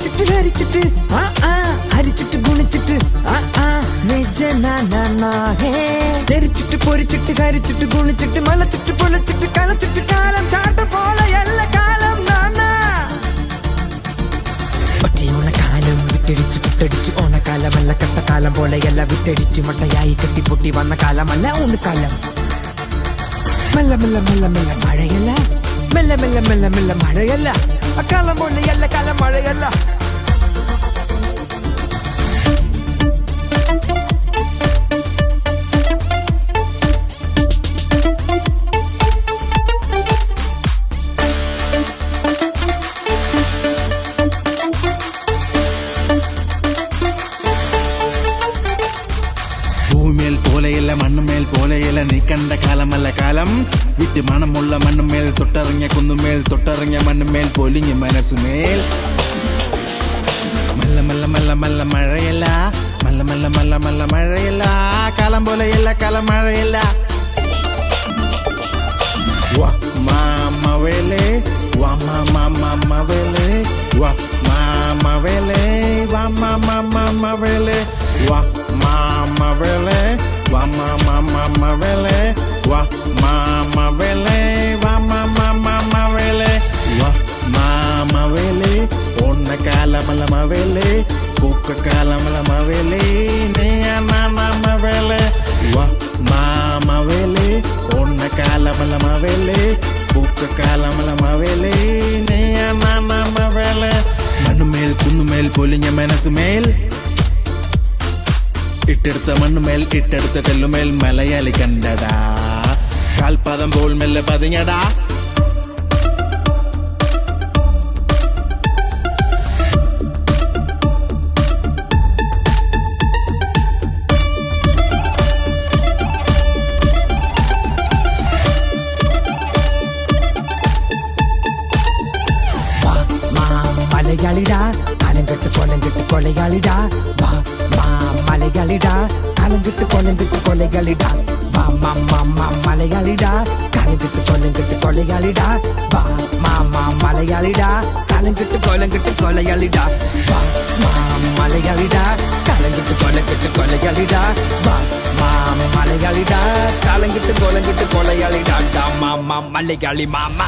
അരിച്ചിട്ട് ഹരിച്ചിട്ട് ഹരിച്ചിട്ട് ഗുണിച്ചിട്ട് തെരിച്ചിട്ട് പൊരിച്ചിട്ട് കരിച്ചിട്ട് ഗുണിച്ചിട്ട് മലച്ചിട്ട് പൊളിച്ചിട്ട് കളച്ചിട്ട് കാലം ചാട്ട പോലെയല്ല കാലം കാലം വിട്ടടിച്ച് പുട്ടടിച്ച് ഓണക്കാലമല്ല കട്ടക്കാലം പോലെയല്ല വിട്ടടിച്ച് മട്ടയായി കെട്ടിപ്പൊട്ടി വന്ന കാലമല്ല ഊന്നുകാലം മെല്ലെ മെല്ലെ മെല്ലെ മെല്ലെ മഴയല്ല മെല്ലെ മെല്ലെ മെല്ലെ മെല്ലെ മഴയല്ല അക്കാലം പോലെയല്ല കാലം മഴയല്ല ഭൂമിയിൽ പോലെയല്ല മണ്ണുമേൽ പോലെയല്ല നീ കണ്ട കാലമല്ല കാലം വിറ്റ് മണമുള്ള മണ്ണുമേൽ തൊട്ടറിഞ്ഞ കുന്നുമേൽ തൊട്ടറിഞ്ഞ മണ്ണുമേൽ പൊലിഞ്ഞ മനസ്സുമേൽ മല്ല മല്ല മല്ല മല്ല മഴയല്ല മല്ല മല്ല മല്ല മല്ല മഴയല്ല കാലം പോലെയല്ല കാലം മഴയല്ല വാ മാമവേലേ വാ മാമവേലേ വാ മാമവേലേ വാ മാമവേലേ വാ മാമവേലേ വാ മാമവേലേ വാ മാമവേലേ വാ മാമവേലേ വാ മാമവേലേ ഓണക്കാലമല്ല മവേലേ പൂക്കക്കാലമല്ല മവേലേ നീയാണാമവേലേ വാ മാമവേലേ ഓണക്കാലമല്ല മവേലേ പൂക്കക്കാലമല്ല മവേലേ നീയാണാമവേലേ മണ്ണുമേൽ കുന്നുമേൽ പൊലിഞ്ഞ മനസ്സുമേൽ ഇട്ടെടുത്ത മണ്ണുമേൽ ഇട്ടെടുത്ത തെല്ലുമേൽ മലയാളി കണ്ടടാ കാൽപാദം പോൽ മെല്ലെ പതിഞ്ഞടാ മലയാളിടാ കാലം കെട്ട് കൊലം കെട്ട് കൊലയാളിടാ വാ മാ മലയാളിടാ കാലം കെട്ട് കൊലം കെട്ട് കൊലയാളിടാ വാ മാ മലയാളിടാ കാലം കെട്ട് കൊലം കെട്ട് കൊലയാളിടാ വാ മാ മലയാളിടാ കാലം കെട്ട് കൊലം കെട്ട് കൊലയാളിടാ വാ മാ മലയാളിടാ കാലം കെട്ട് കൊലം കെട്ട് കൊലയാളിടാ വാ മാ മലയാളിടാ കാലം കെട്ട് കൊലം കെട്ട് കൊലയാളിടാ മാ മലയാളി മാമ